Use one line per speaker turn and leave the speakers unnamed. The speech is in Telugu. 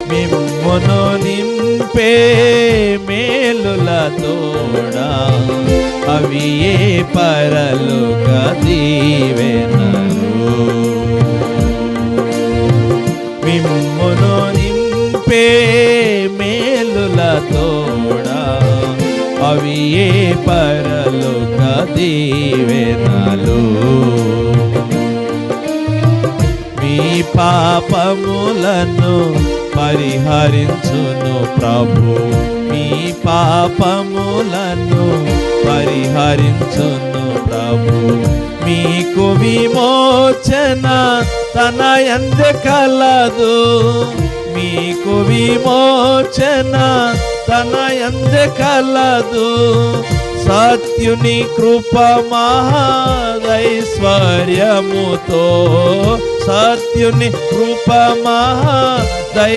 మిమ్మును నింపే మేలుల తోడా అవి ఏ పరలోక దీవెనలు. మిమ్మును నింపే మేలుల తోడా అవి ఏ పరలోక దీవెనలు. మీ పాపములను పరిహరించును ప్రభు, మీ పాపములను పరిహరించును ప్రభు. మీకు విమోచన తన యందు కలదు, మీకు విమోచన తన యందు కలదు. సత్యుని కృప మహాదైశ్వర్యముతో, సత్యుని కృప మహాదై